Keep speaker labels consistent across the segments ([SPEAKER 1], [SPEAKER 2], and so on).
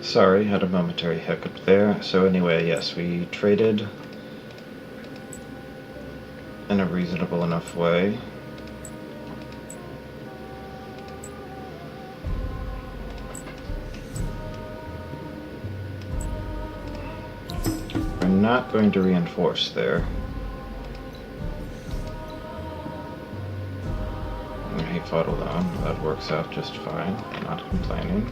[SPEAKER 1] Sorry, had a momentary hiccup there. So anyway, yes, we traded in a reasonable enough way. We're not going to reinforce there. He fought alone. That works out just fine. Not complaining.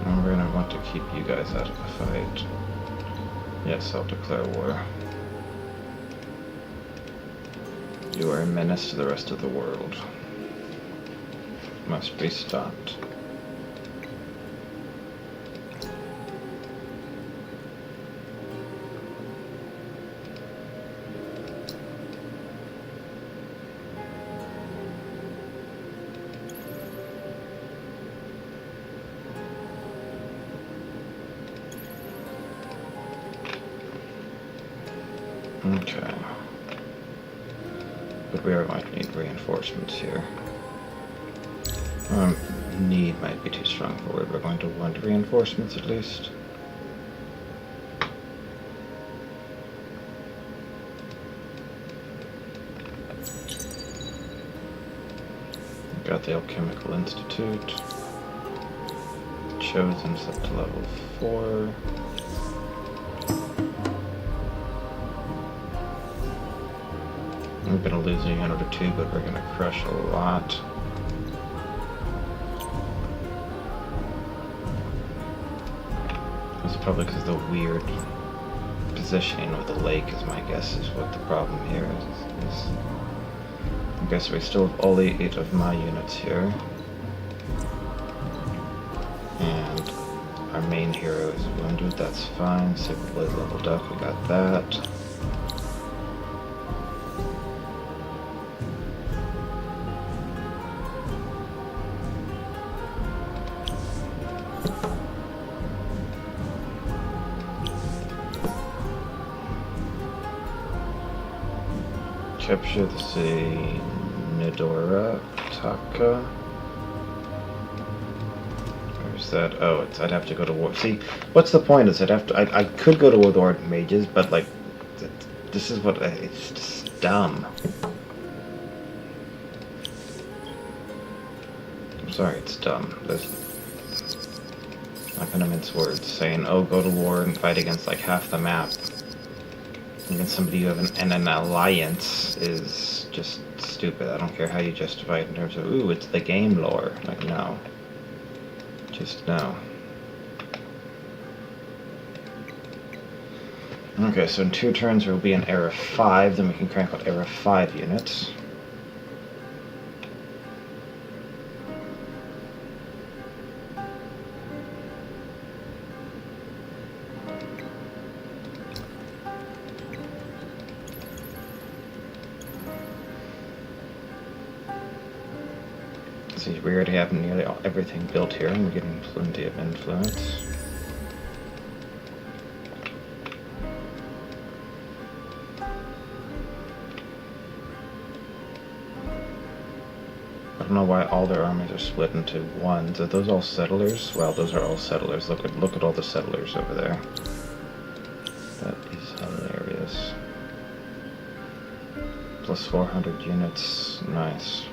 [SPEAKER 1] And we're gonna want to keep you guys out of the fight. Yes, I'll declare war. You are a menace to the rest of the world. Must be stopped. Okay. But we are going to need reinforcements here. Need might be too strong for it. We're going to want reinforcements at least. Got the Alchemical Institute. Chosen's up to level 4. We're gonna lose a unit or two, but we're gonna crush a lot. It's probably because the weird positioning of the lake is my guess is what the problem here is. I guess we still have all 8 of my units here. And our main hero is wounded, that's fine. Super Blade leveled up, we got that. Capture the city, Nidora, Taka. Where's that? Oh, I'd have to go to war. See, what's the point? Is I could go to war with Ardent Mages, but like, this is what it's just dumb. I'm sorry, it's dumb. There's not gonna mince words. Saying, oh, go to war and fight against like half the map. Against somebody you have an alliance is just stupid. I don't care how you justify it in terms of, ooh, it's the game lore. Like, no. Just no. Okay, so in 2 turns there will be an Era 5, then we can crank out Era 5 units. See, we already have nearly everything built here, and we're getting plenty of influence. I don't know why all their armies are split into ones. Are those all settlers? Well, those are all settlers. Look at all the settlers over there. That is hilarious. Plus 400 units. Nice.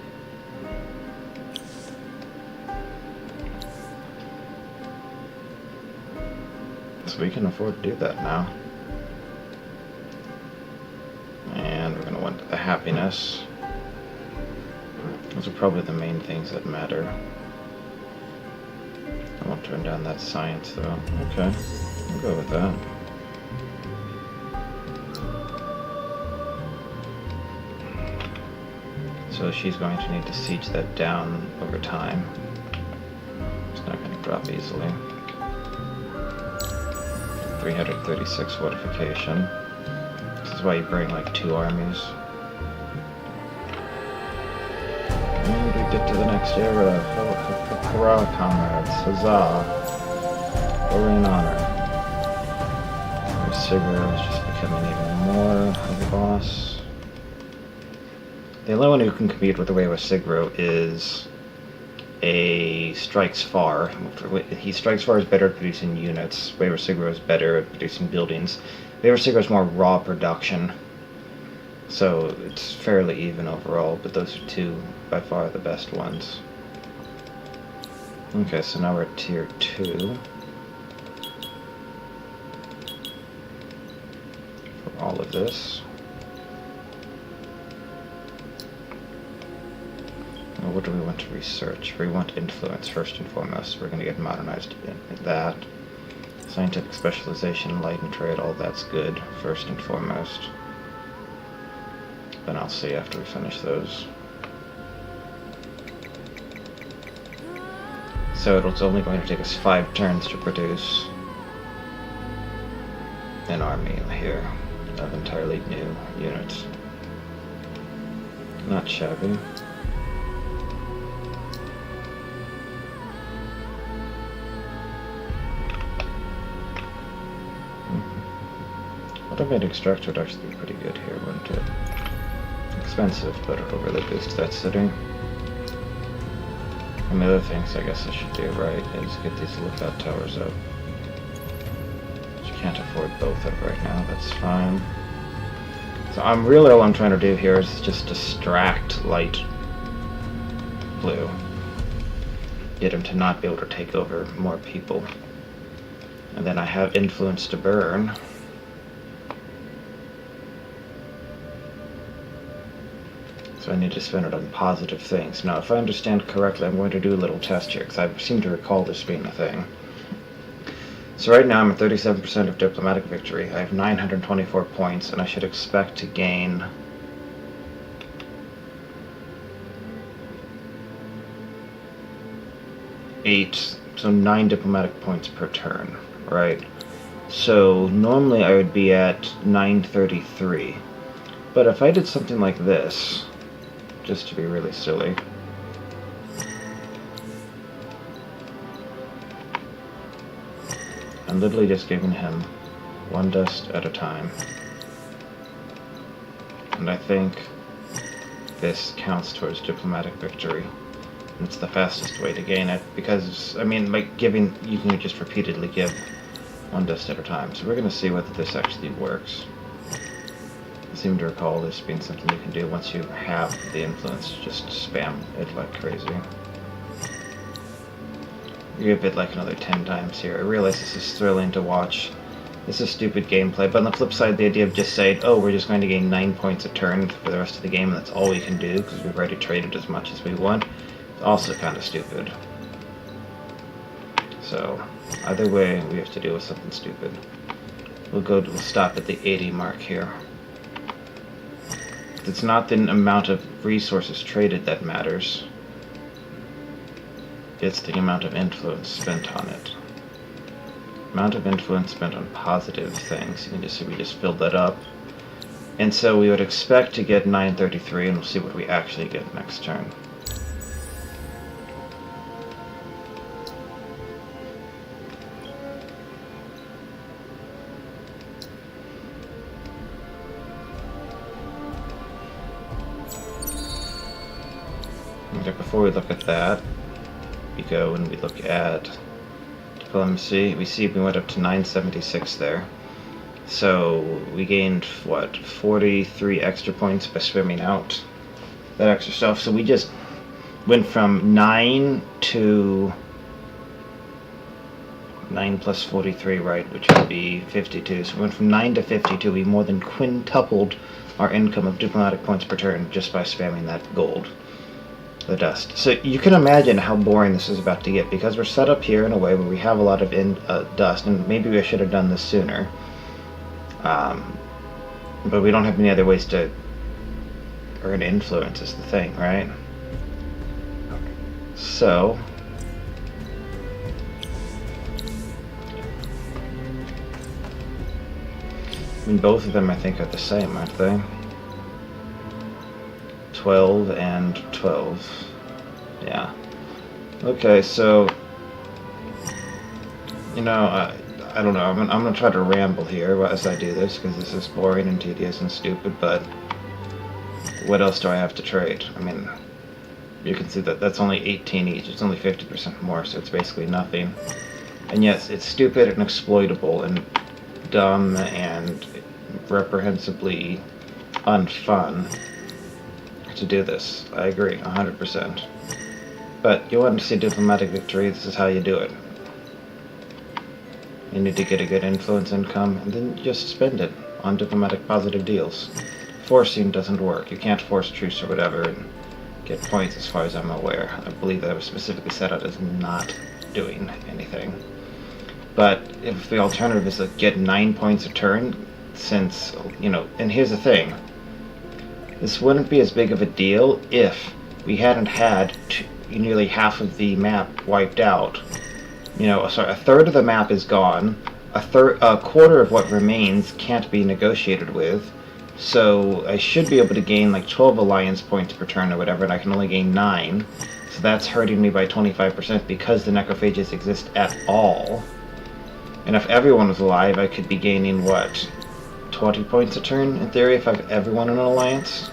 [SPEAKER 1] So we can afford to do that now. And we're going to want the happiness. Those are probably the main things that matter. I won't turn down that science though. Okay, we'll go with that. So she's going to need to siege that down over time. It's not going to drop easily. 336 fortification. This is why you bring like 2 armies. And we get to the next era. Hurrah, comrades. Huzzah. Glory and honor. Our Sigurd is just becoming even more The only one who can compete with the Way with Sigro is a Strikes Far. He Strikes Far is better at producing units. Way with Sigro is better at producing buildings. Way with Sigro is more raw production. So it's fairly even overall, but those are two by far the best ones. Okay, so now we're at tier 2. For all of this. Well, what do we want to research? We want influence first and foremost. We're going to get modernized in that. Scientific specialization, light and trade, all that's good first and foremost. Then I'll see after we finish those. So it's only going to take us 5 turns to produce an army here of entirely new units. Not shabby. Automated extract would actually be pretty good here, wouldn't it? Expensive, but it'll really boost that city. And the other things I guess I should do, right, is get these lookout towers up. But you can't afford both of right now, that's fine. So all I'm trying to do here is just distract light blue. Get him to not be able to take over more people. And then I have influence to burn. So I need to spend it on positive things. Now, if I understand correctly, I'm going to do a little test here, because I seem to recall this being a thing. So right now I'm at 37% of diplomatic victory. I have 924 points, and I should expect to gain... so 9 diplomatic points per turn, right? So normally I would be at 933. But if I did something like this, just to be really silly. I'm literally just giving him 1 dust at a time. And I think this counts towards diplomatic victory. And it's the fastest way to gain it, because, I mean, like giving, you can just repeatedly give 1 dust at a time. So we're going to see whether this actually works. I seem to recall this being something you can do once you have the influence. Just spam it like crazy. You give it like another 10 times here. I realize this is thrilling to watch. This is stupid gameplay, but on the flip side, the idea of just saying, oh, we're just going to gain 9 points a turn for the rest of the game, and that's all we can do, because we've already traded as much as we want, is also kind of stupid. So, either way, we have to deal with something stupid. We'll stop at the 80 mark here. It's not the amount of resources traded that matters. It's the amount of influence spent on it. Amount of influence spent on positive things. You can just see we just filled that up. And so we would expect to get 933, and we'll see what we actually get next turn. Okay, before we look at that, we go and we look at diplomacy. We see we went up to 976 there. So we gained, what, 43 extra points by swimming out that extra stuff. So we just went from 9 to 9 plus 43, right, which would be 52. So we went from 9 to 52. We more than quintupled our income of diplomatic points per turn just by spamming that gold. The dust. So you can imagine how boring this is about to get, because we're set up here in a way where we have a lot of dust, and maybe we should have done this sooner. But we don't have any other ways to earn influence is the thing, right? So I mean, both of them I think are the same, aren't they? 12 and 12. Yeah. Okay, so, you know, I don't know, I'm gonna try to ramble here as I do this, because this is boring and tedious and stupid, but what else do I have to trade? I mean, you can see that that's only 18 each. It's only 50% more, so it's basically nothing. And yes, it's stupid and exploitable and dumb and reprehensibly unfun to do this. I agree, 100%. But you want to see diplomatic victory, this is how you do it. You need to get a good influence income, and then just spend it on diplomatic positive deals. Forcing doesn't work. You can't force truce or whatever and get points as far as I'm aware. I believe that was specifically set out as not doing anything. But if the alternative is to get 9 points a turn, since, you know, and here's the thing. This wouldn't be as big of a deal if we hadn't had nearly half of the map wiped out. You know, sorry, a third of the map is gone. A quarter of what remains can't be negotiated with. So I should be able to gain like 12 alliance points per turn or whatever, and I can only gain 9. So that's hurting me by 25% because the necrophages exist at all. And if everyone was alive, I could be gaining, what, 20 points a turn, in theory, if I have everyone in an alliance?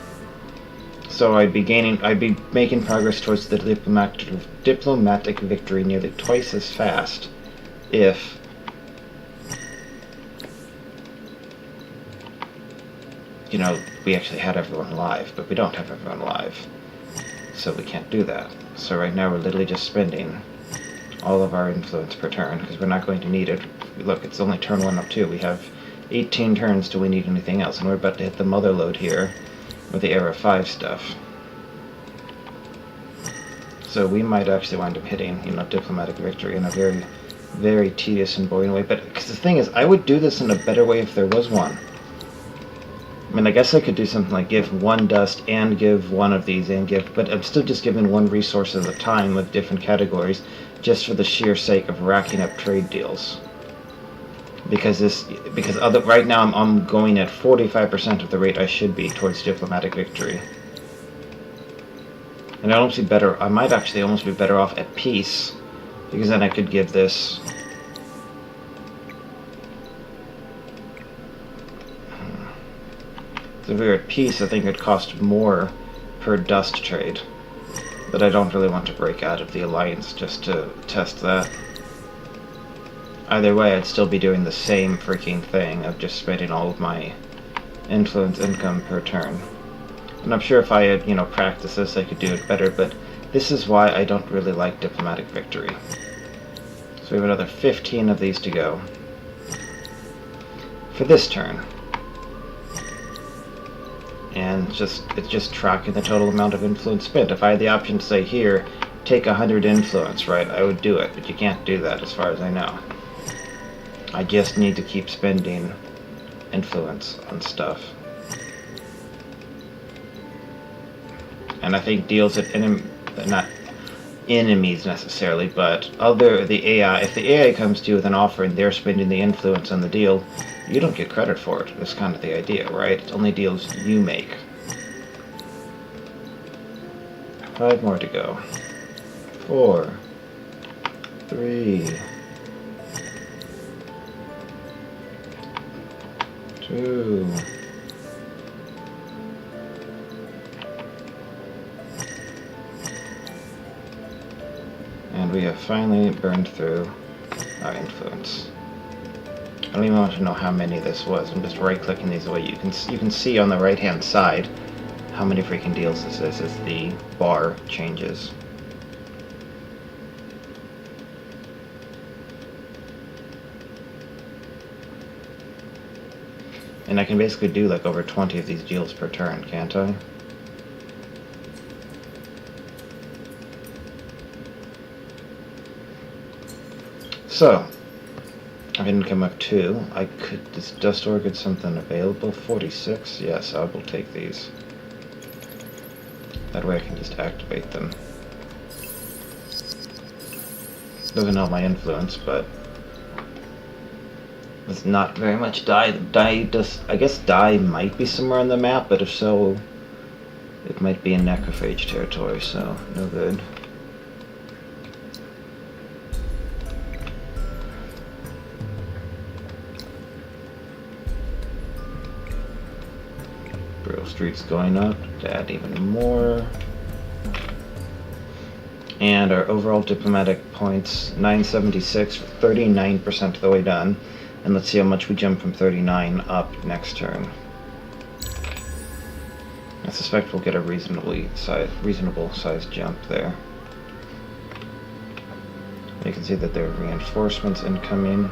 [SPEAKER 1] So I'd be making progress towards the diplomatic victory nearly twice as fast if you know, we actually had everyone alive, but we don't have everyone alive. So we can't do that. So right now we're literally just spending all of our influence per turn, because we're not going to need it. Look, it's only turn 1 up 2. We have 18 turns till we need anything else, and we're about to hit the mother load here with the Era 5 stuff. So we might actually wind up hitting, you know, diplomatic victory in a very, very tedious and boring way. But because the thing is, I would do this in a better way if there was one. I mean, I guess I could do something like give 1 dust and give 1 of these and give, but I'm still just giving 1 resource at a time with different categories, just for the sheer sake of racking up trade deals. Because right now I'm going at 45% of the rate I should be towards diplomatic victory. And I might actually almost be better off at peace, because then I could give this. So if we were at peace, I think it would cost more per dust trade. But I don't really want to break out of the alliance just to test that. Either way, I'd still be doing the same freaking thing of just spending all of my influence income per turn. And I'm sure if I had, you know, practiced this, I could do it better, but this is why I don't really like diplomatic victory. So we have another 15 of these to go for this turn. And it's just tracking the total amount of influence spent. If I had the option to say, here, take 100 influence, right, I would do it, but you can't do that as far as I know. I just need to keep spending influence on stuff. And I think deals at not enemies necessarily, but the AI, if the AI comes to you with an offer and they're spending the influence on the deal, you don't get credit for it. That's kind of the idea, right? It's only deals you make. 5 more to go. 4, 3, 2, and we have finally burned through our influence. I don't even want to know how many this was. I'm just right-clicking these away. You can see on the right-hand side how many freaking deals this is as the bar changes. And I can basically do like over 20 of these deals per turn, can't I? So, I have income of 2. Does Dust Orchid something available? 46? Yes, I will take these. That way I can just activate them. Doesn't help my influence, but there's not very much dye. I guess dye might be somewhere on the map, but if so, it might be in necrophage territory, so no good. Imperial Street's going up to add even more. And our overall diplomatic points, 976, 39% of the way done. And let's see how much we jump from 39 up next turn. I suspect we'll get a reasonable sized jump there. You can see that there are reinforcements incoming.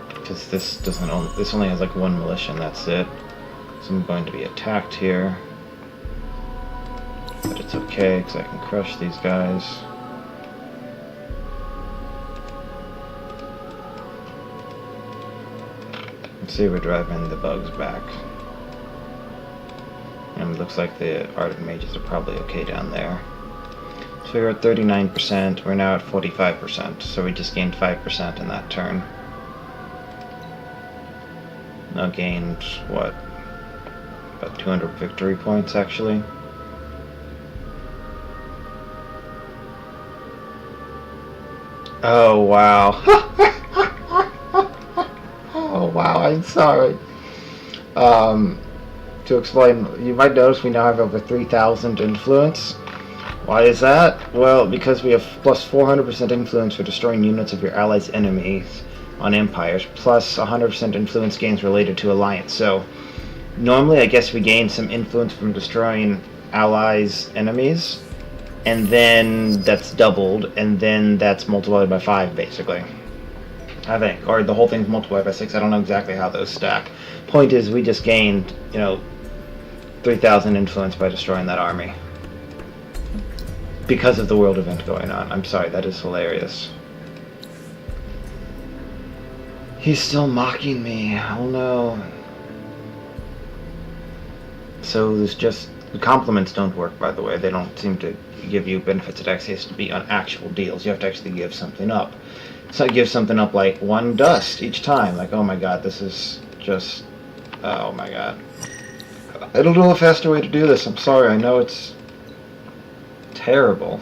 [SPEAKER 1] Because this only has like one militia and that's it. So I'm going to be attacked here. But it's okay, because I can crush these guys. Let's see, we're driving the bugs back. And it looks like the Arctic Mages are probably okay down there. So we were at 39%, we're now at 45%, so we just gained 5% in that turn. Now gained, what? About 200 victory points, actually. Oh, wow. Oh, wow, I'm sorry. To explain, you might notice we now have over 3,000 influence. Why is that? Well, because we have plus 400% influence for destroying units of your allies' enemies on empires, plus 100% influence gains related to alliance. So, normally I guess we gain some influence from destroying allies' enemies, and then that's doubled, and then that's multiplied by 5, basically. I think. Or the whole thing's multiplied by 6. I don't know exactly how those stack. Point is, we just gained, 3,000 influence by destroying that army. Because of the world event going on. I'm sorry, that is hilarious. He's still mocking me. Oh no. So there's just... The compliments don't work, by the way. They don't seem to give you benefits. It actually has to be on actual deals. You have to actually give something up. So give something up like 1 dust each time. Like, oh my god, this is just... Oh my god. I don't know a faster way to do this. I'm sorry. I know it's terrible.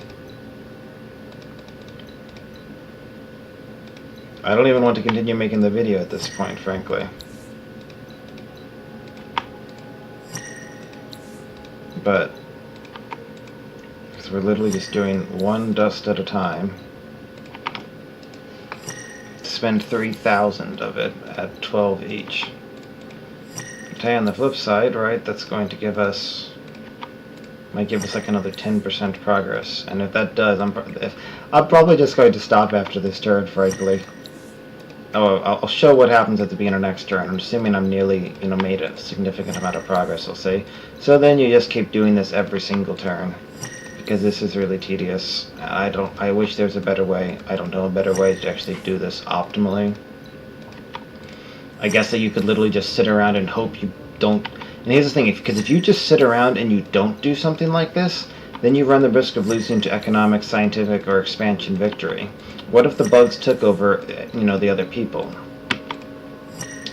[SPEAKER 1] I don't even want to continue making the video at this point, frankly. But because we're literally just doing 1 dust at a time. Spend 3,000 of it at 12 each. Okay, on the flip side, right, that's going to give us... might give us like another 10% progress. And if that does, I'm probably just going to stop after this turn, frankly. Oh, I'll show what happens at the beginning of next turn. I'm assuming I'm nearly, made a significant amount of progress, I'll say. So then you just keep doing this every single turn. Because this is really tedious. I wish there's a better way. I don't know a better way to actually do this optimally. I guess that you could literally just sit around and hope you don't... And here's the thing, because if you just sit around and you don't do something like this, then you run the risk of losing to economic, scientific, or expansion victory. What if the bugs took over, the other people?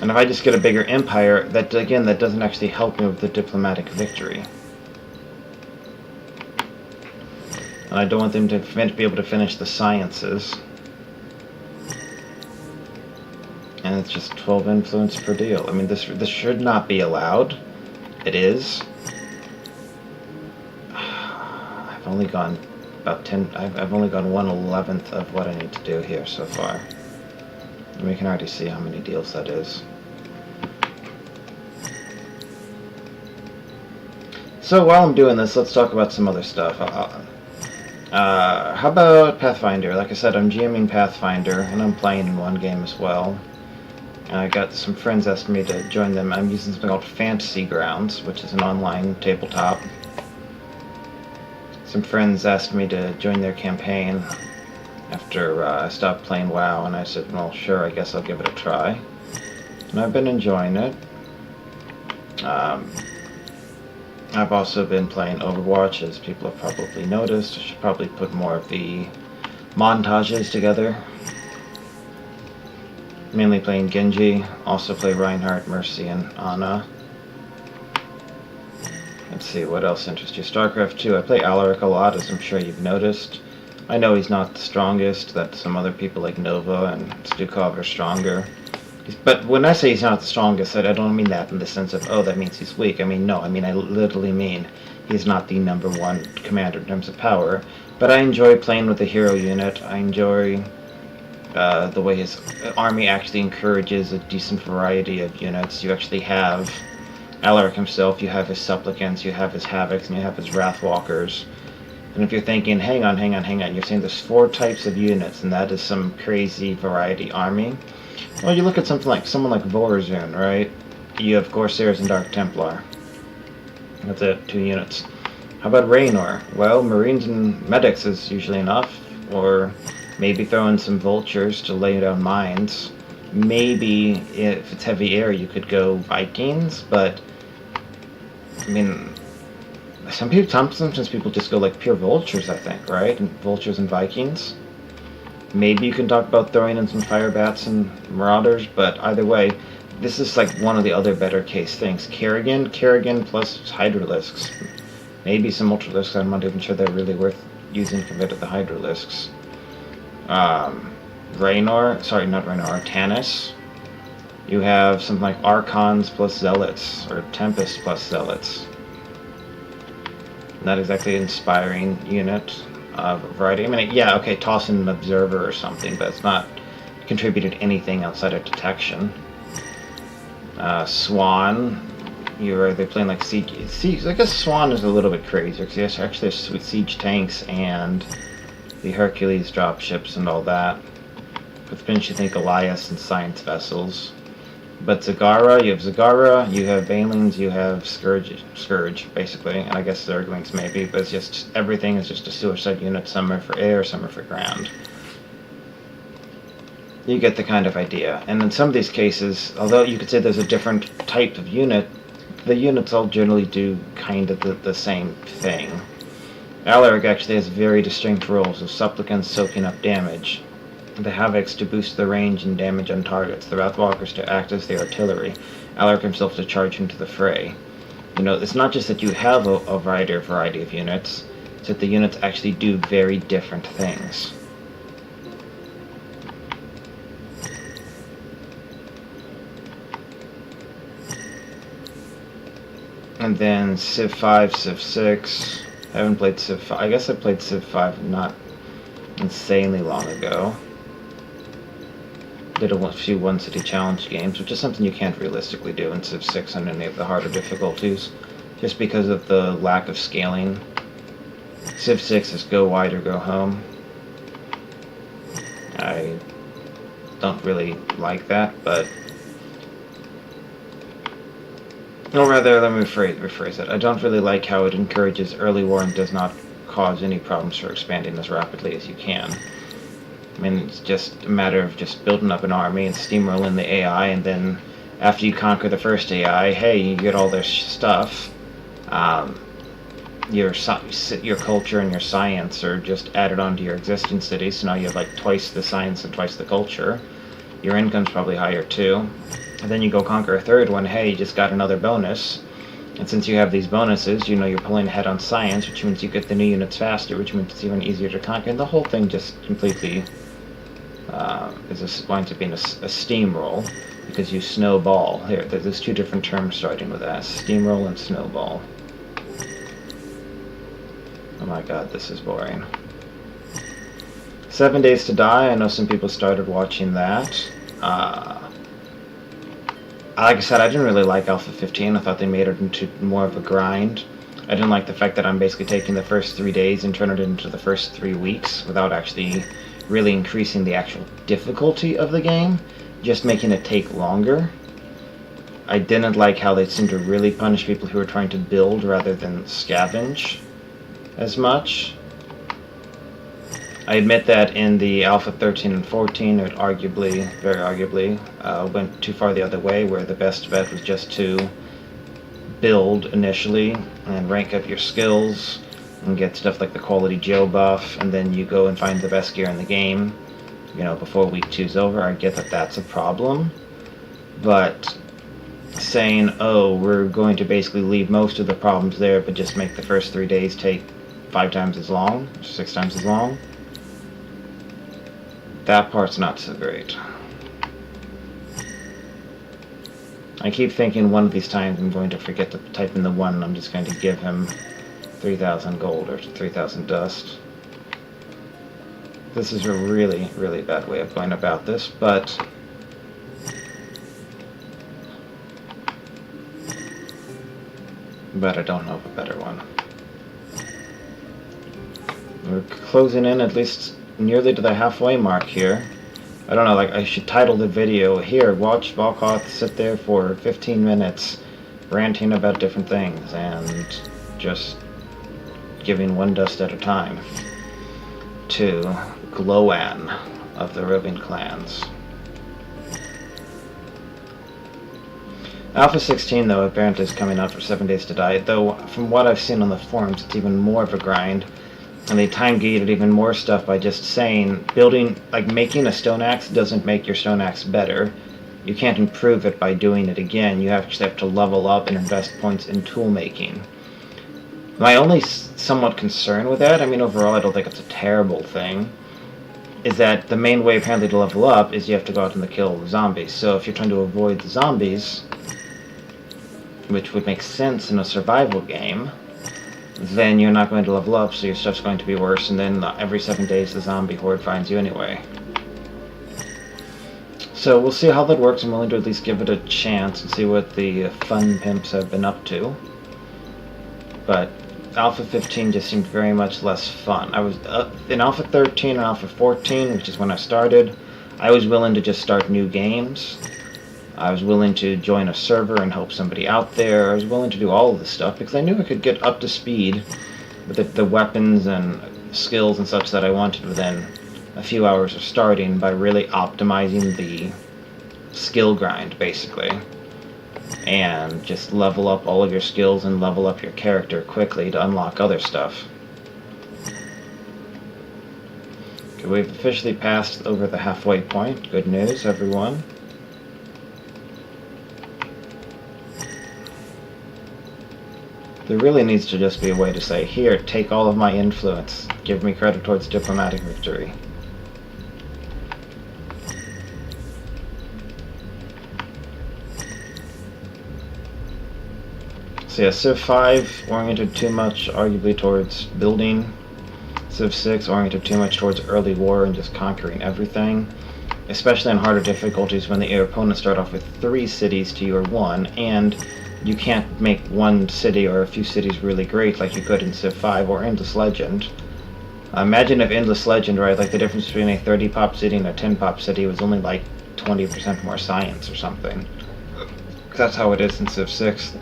[SPEAKER 1] And if I just get a bigger empire, that doesn't actually help me with the diplomatic victory. And I don't want them to be able to finish the sciences. And it's just 12 influence per deal. I mean, this should not be allowed. It is. I've only gone about 10... I've only gone 1/11th of what I need to do here so far. And we can already see how many deals that is. So while I'm doing this, let's talk about some other stuff. How about Pathfinder? Like I said, I'm GMing Pathfinder, and I'm playing in one game as well. I got some friends asking me to join them. I'm using something called Fantasy Grounds, which is an online tabletop. Some friends asked me to join their campaign after I stopped playing WoW, and I said, well, sure, I guess I'll give it a try. And I've been enjoying it. I've also been playing Overwatch, as people have probably noticed. I should probably put more of the montages together. Mainly playing Genji, also play Reinhardt, Mercy, and Ana. Let's see, what else interests you? StarCraft 2, I play Alaric a lot, as I'm sure you've noticed. I know he's not the strongest, that some other people like Nova and Stukov are stronger. But when I say he's not the strongest, I don't mean that in the sense of, oh, that means he's weak. I mean, no, I mean, I literally mean he's not the #1 commander in terms of power. But I enjoy playing with the hero unit. I enjoy the way his army actually encourages a decent variety of units. You actually have Alaric himself, you have his Supplicants, you have his Havocs, and you have his Wrathwalkers. And if you're thinking, hang on, you're saying there's 4 types of units, and that is some crazy variety army. Well, you look at someone like Vorazun, right? You have Corsairs and Dark Templar. That's it, 2 units. How about Raynor? Well, Marines and Medics is usually enough, or maybe throw in some Vultures to lay down mines. Maybe, if it's heavy air, you could go Vikings, but, I mean, sometimes people just go like pure Vultures, I think, right? And Vultures and Vikings. Maybe you can talk about throwing in some Fire Bats and Marauders, but either way, this is like one of the other better case things. Kerrigan plus Hydralisks. Maybe some Ultralisks, I'm not even sure they're really worth using compared to the Hydralisks. Artanis. You have something like Archons plus Zealots, or Tempest plus Zealots. Not exactly an inspiring unit. Variety. I mean, yeah, okay, toss in an Observer or something, but it's not contributed anything outside of detection. Swan, they're playing like siege. I guess Swan is a little bit crazier because yes, actually there's siege tanks and the Hercules dropships and all that. But then you think Elias and science vessels. But Zagara, you have Banelings, you have Scourge, basically, and I guess Zerglings maybe, but it's just, everything is just a suicide unit, some are for air, some are for ground. You get the kind of idea. And in some of these cases, although you could say there's a different type of unit, the units all generally do kind of the same thing. Alaric actually has very distinct roles of Supplicants soaking up damage, the Havocs to boost the range and damage on targets, the Wrathwalkers to act as the artillery, Alaric himself to charge into the fray. You know, it's not just that you have a variety of units, it's that the units actually do very different things. And then Civ 5, Civ 6. I haven't played Civ 5. I guess I played Civ 5 not insanely long ago. Did a few one-city challenge games, which is something you can't realistically do in Civ 6 on any of the harder difficulties, just because of the lack of scaling. Civ 6 is go wide or go home. I don't really like that, but... Or rather, let me rephrase it. I don't really like how it encourages early war and does not cause any problems for expanding as rapidly as you can. I mean, it's just a matter of just building up an army and steamrolling the AI, and then after you conquer the first AI, hey, you get all their stuff. Your culture and your science are just added onto your existing city, so now you have like twice the science and twice the culture. Your income's probably higher too. And then you go conquer a third one, hey, you just got another bonus. And since you have these bonuses, you know you're pulling ahead on science, which means you get the new units faster, which means it's even easier to conquer. And the whole thing just completely winds up being a steamroll, because you snowball. Here, there's 2 different terms starting with that, steamroll and snowball. Oh my god, this is boring. 7 Days to Die, I know some people started watching that. Like I said, I didn't really like Alpha 15. I thought they made it into more of a grind. I didn't like the fact that I'm basically taking the first 3 days and turning it into the first 3 weeks without actually really increasing the actual difficulty of the game, just making it take longer. I didn't like how they seemed to really punish people who were trying to build rather than scavenge as much. I admit that in the Alpha 13 and 14, it arguably, very arguably, went too far the other way, where the best bet was just to build initially and rank up your skills and get stuff like the Quality Geo buff, and then you go and find the best gear in the game, you know, before week 2's over. I get that that's a problem, but saying, oh, we're going to basically leave most of the problems there, but just make the first 3 days take 5 times as long, 6 times as long, that part's not so great. I keep thinking one of these times I'm going to forget to type in the 1 and I'm just going to give him 3,000 gold or 3,000 dust. This is a really, really bad way of going about this, but I don't know of a better one. We're closing in at least nearly to the halfway mark here. I don't know, like, I should title the video, here, watch Balkoth sit there for 15 minutes ranting about different things and just giving 1 dust at a time to Gloan of the roving clans. Alpha 16, though, apparently is coming out for 7 days to die, though from what I've seen on the forums, it's even more of a grind. And they time-gated even more stuff by just saying, making a stone axe doesn't make your stone axe better. You can't improve it by doing it again. You actually have to level up and invest points in tool making. My only somewhat concern with that, I mean, overall I don't think it's a terrible thing, is that the main way apparently to level up is you have to go out and kill zombies. So if you're trying to avoid the zombies, which would make sense in a survival game, then you're not going to level up, so your stuff's going to be worse, and then every 7 days the zombie horde finds you anyway. So we'll see how that works. I'm willing to at least give it a chance and see what the fun pimps have been up to. But Alpha 15 just seemed very much less fun. I was in Alpha 13 and Alpha 14, which is when I started, I was willing to just start new games. I was willing to join a server and help somebody out there. I was willing to do all of this stuff because I knew I could get up to speed with the weapons and skills and such that I wanted within a few hours of starting by really optimizing the skill grind, basically. And just level up all of your skills and level up your character quickly to unlock other stuff. Okay, we've officially passed over the halfway point. Good news, everyone. There really needs to just be a way to say, here, take all of my influence. Give me credit towards diplomatic victory. So yeah, Civ 5 oriented too much, arguably, towards building. Civ 6 oriented too much towards early war and just conquering everything. Especially on harder difficulties when your opponents start off with 3 cities to your 1, and you can't make one city or a few cities really great like you could in Civ 5 or Endless Legend. Imagine if Endless Legend, right, like the difference between a 30-pop city and a 10-pop city was only like 20% more science or something. That's how it is in Civ 6.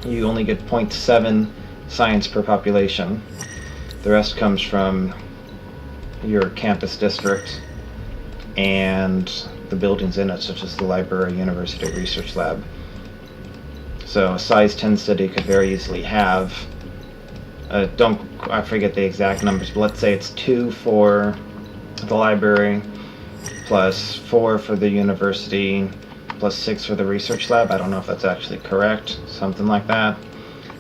[SPEAKER 1] You only get 0.7 science per population. The rest comes from your campus district and the buildings in it, such as the library, university, research lab. So a size 10 city could very easily have, I forget the exact numbers, but let's say it's 2 for the library, plus 4 for the university, plus 6 for the research lab. I don't know if that's actually correct, something like that.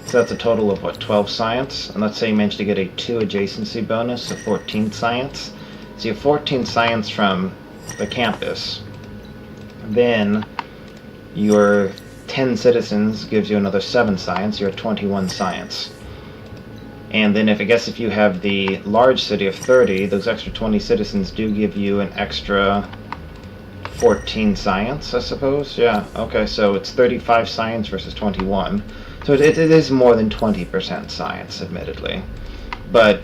[SPEAKER 1] So that's a total of, what, 12 science? And let's say you manage to get a 2 adjacency bonus, so 14 science. So you have 14 science from the campus. Then your 10 citizens gives you another 7 science, you're at 21 science. And then if you have the large city of 30, those extra 20 citizens do give you an extra 14 science, I suppose? Yeah, okay, so it's 35 science versus 21. So it is more than 20% science, admittedly. But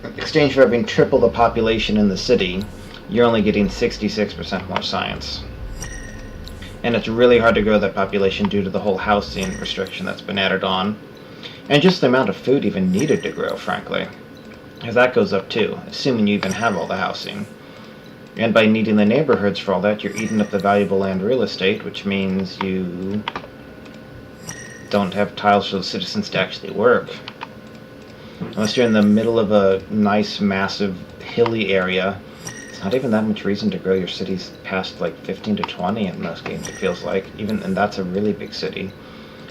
[SPEAKER 1] in exchange for having triple the population in the city, you're only getting 66% more science. And it's really hard to grow that population due to the whole housing restriction that's been added on. And just the amount of food even needed to grow, frankly. Because that goes up too, assuming you even have all the housing. And by needing the neighborhoods for all that, you're eating up the valuable land real estate, which means you don't have tiles for the citizens to actually work. Unless you're in the middle of a nice, massive, hilly area, it's not even that much reason to grow your cities past like 15 to 20 in most games, it feels like. And that's a really big city.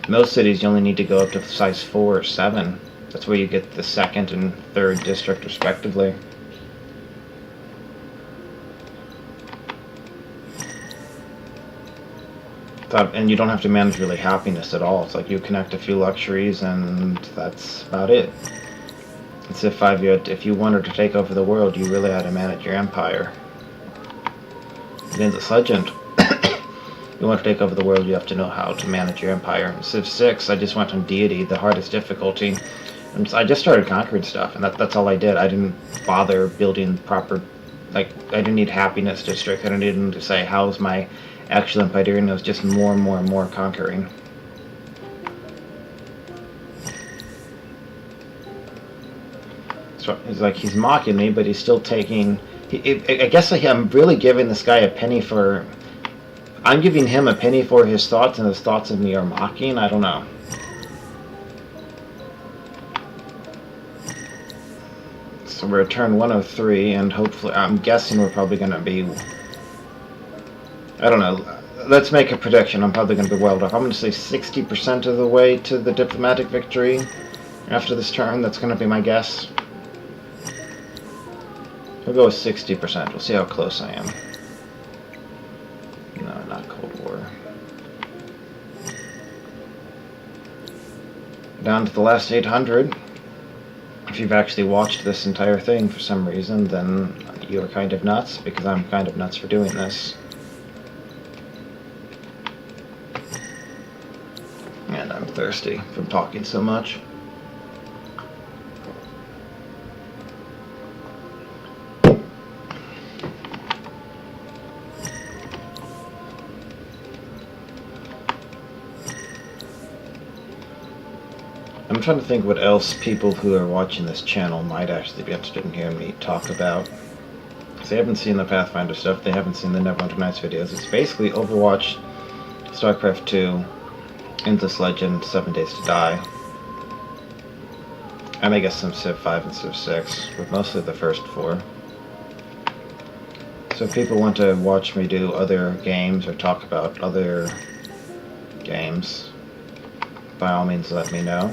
[SPEAKER 1] Most cities you only need to go up to size 4 or 7. That's where you get the 2nd and 3rd district respectively. And you don't have to manage really happiness at all. It's like you connect a few luxuries and that's about it. It's if you wanted to take over the world, you really had to manage your empire. In this legend, you want to take over the world, you have to know how to manage your empire. In Civ 6, I just went on deity, the hardest difficulty. And I just started conquering stuff, and that's all I did. I didn't bother building proper, like, I didn't need happiness district. I didn't need to say, how's my actual empire? And it was just more and more and more conquering. So it's like he's mocking me, but he's still taking... I guess I'm really giving this guy a penny for... I'm giving him a penny for his thoughts, and his thoughts of me are mocking? I don't know. So we're at turn 103, and hopefully... I'm guessing we're probably going to be... I don't know. Let's make a prediction. I'm probably going to be well off. I'm going to say 60% of the way to the diplomatic victory after this turn. That's going to be my guess. We'll go with 60%. We'll see how close I am. No, not Cold War. Down to the last 800. If you've actually watched this entire thing for some reason, then you're kind of nuts, because I'm kind of nuts for doing this. And I'm thirsty from talking so much. I'm trying to think what else people who are watching this channel might actually be interested in hearing me talk about. Because they haven't seen the Pathfinder stuff, they haven't seen the Neverwinter Nights videos. It's basically Overwatch, StarCraft 2, Endless Legend, 7 Days to Die. And I guess some Civ 5 and Civ 6, but mostly the first 4. So if people want to watch me do other games or talk about other games, by all means let me know.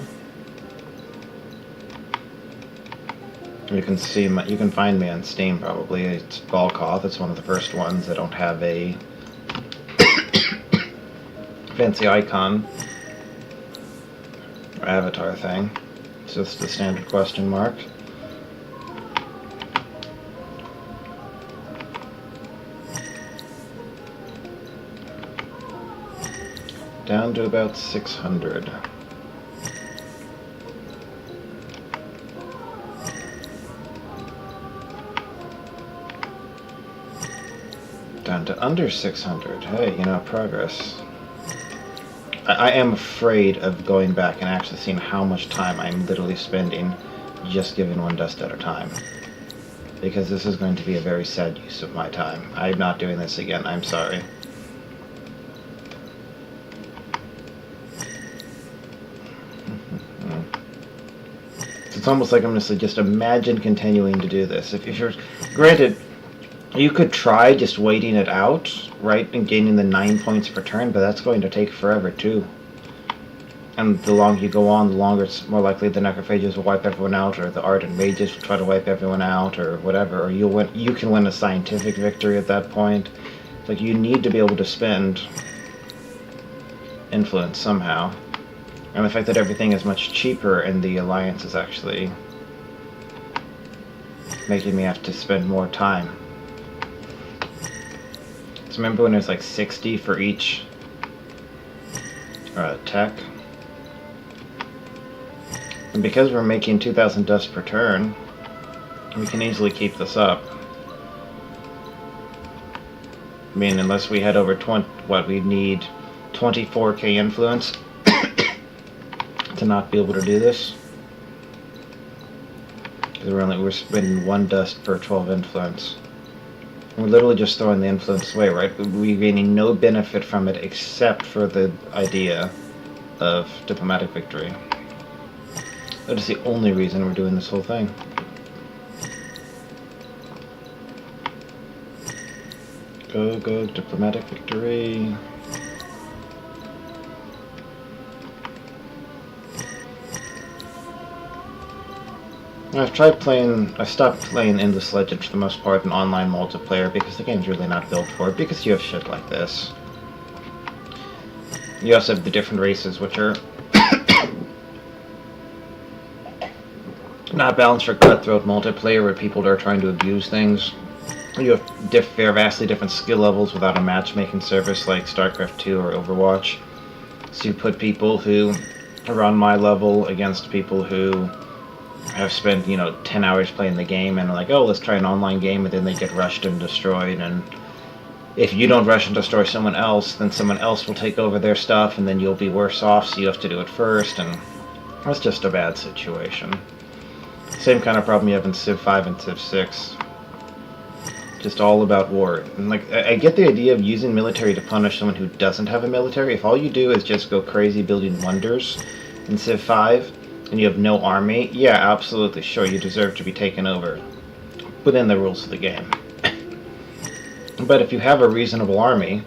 [SPEAKER 1] You can find me on Steam probably. It's Balkoth. It's one of the first ones. I don't have a fancy icon or avatar thing. It's just the standard question mark. Down to about 600. Down to under 600. Hey, progress. I am afraid of going back and actually seeing how much time I'm literally spending just giving one dust at a time. Because this is going to be a very sad use of my time. I'm not doing this again, I'm sorry. It's almost like I'm just imagine continuing to do this. If you're... Granted, you could try just waiting it out, right, and gaining the 9 points per turn, but that's going to take forever, too. And the longer you go on, the longer it's more likely the Necrophages will wipe everyone out, or the Ardent Mages will try to wipe everyone out, or whatever, or you can win a scientific victory at that point. Like, you need to be able to spend influence somehow. And the fact that everything is much cheaper in the Alliance is actually making me have to spend more time. So remember when it was like 60 for each tech? And because we're making 2,000 dust per turn, we can easily keep this up. I mean, unless we head over we need 24k influence to not be able to do this. Because we're spending 1 dust per 12 influence. We're literally just throwing the influence away, right? We're gaining no benefit from it except for the idea of diplomatic victory. That is the only reason we're doing this whole thing. Go, diplomatic victory. I stopped playing Endless Legend for the most part in online multiplayer because the game's really not built for it, because you have shit like this. You also have the different races, which are not balanced for cutthroat multiplayer, where people are trying to abuse things. You have vastly different skill levels without a matchmaking service like StarCraft 2 or Overwatch. So you put people who are on my level against people who have spent, 10 hours playing the game and are like, oh, let's try an online game, and then they get rushed and destroyed. And if you don't rush and destroy someone else, then someone else will take over their stuff, and then you'll be worse off, so you have to do it first, and that's just a bad situation. Same kind of problem you have in Civ 5 and Civ 6. Just all about war. And I get the idea of using military to punish someone who doesn't have a military. If all you do is just go crazy building wonders in Civ 5, and you have no army, yeah, absolutely, sure, you deserve to be taken over within the rules of the game. But if you have a reasonable army,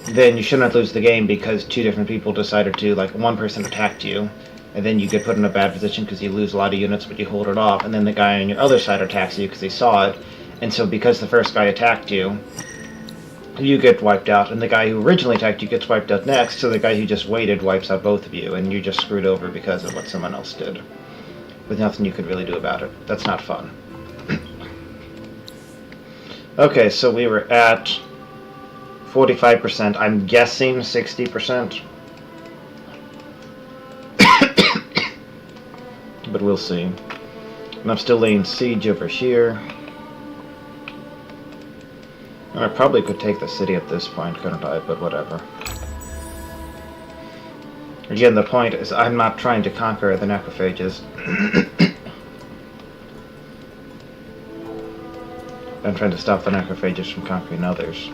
[SPEAKER 1] then you shouldn't lose the game because two different people decided to, one person attacked you, and then you get put in a bad position because you lose a lot of units, but you hold it off, and then the guy on your other side attacks you because they saw it, and so because the first guy attacked you, you get wiped out, and the guy who originally attacked you gets wiped out next, so the guy who just waited wipes out both of you, and you're just screwed over because of what someone else did. With nothing you could really do about it. That's not fun. Okay, so we were at 45%. I'm guessing 60%. But we'll see. And I'm still laying siege over here. And I probably could take the city at this point, couldn't I? But whatever. Again, the point is I'm not trying to conquer the necrophages. I'm trying to stop the necrophages from conquering others.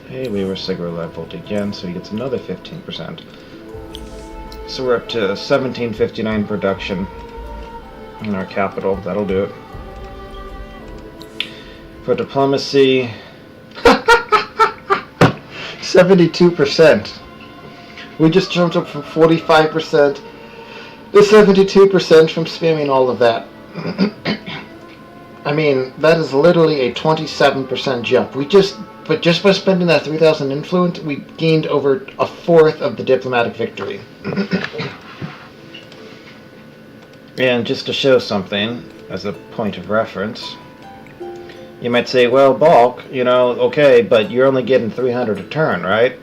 [SPEAKER 1] Hey, we were Sigurd leveled again, so he gets another 15%. So we're up to 1759 production in our capital. That'll do it. For diplomacy, 72%. We just jumped up from 45% to 72% from spamming all of that. I mean, that is literally a 27% jump. But just by spending that 3,000 influence, we gained over a fourth of the diplomatic victory. And just to show something, as a point of reference, you might say, well, Balk, okay, but you're only getting 300 a turn, right?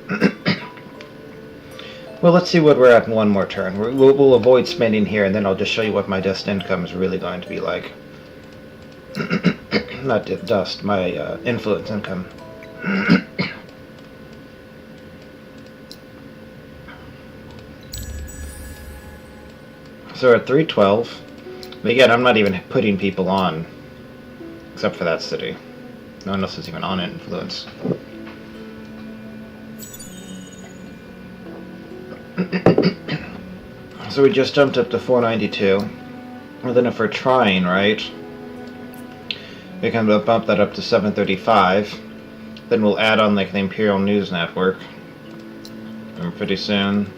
[SPEAKER 1] Well, let's see what we're at in one more turn. We'll avoid spending here, and then I'll just show you what my dust income is really going to be like. Not dust, my influence income. So we're at 312. But again, I'm not even putting people on, except for that city. No one else is even on influence. So we just jumped up to 492. And then if we're trying, right, we can bump that up to 735. Then we'll add on the Imperial News Network. And pretty soon,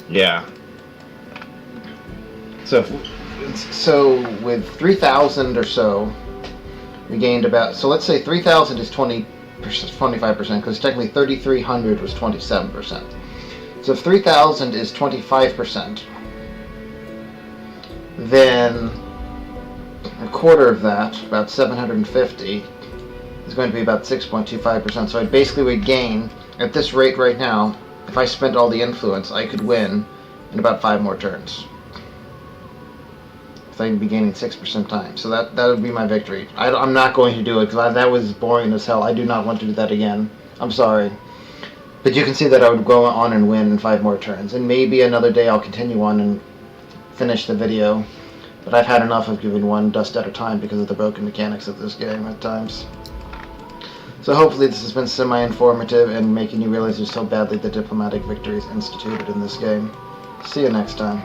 [SPEAKER 1] yeah. So with 3,000 or so, we gained about, so let's say 3,000 is 25%, because technically 3,300 was 27%. So if 3,000 is 25%, then a quarter of that, about 750, is going to be about 6.25%. So I basically would gain, at this rate right now, if I spent all the influence, I could win in about 5 more turns. So I'd be gaining 6% time. So that would be my victory. I'm not going to do it because that was boring as hell. I do not want to do that again. I'm sorry. But you can see that I would go on and win in 5 more turns. And maybe another day I'll continue on and finish the video. But I've had enough of giving one dust at a time because of the broken mechanics of this game at times. So hopefully this has been semi-informative and making you realize just how badly the diplomatic victory is instituted in this game. See you next time.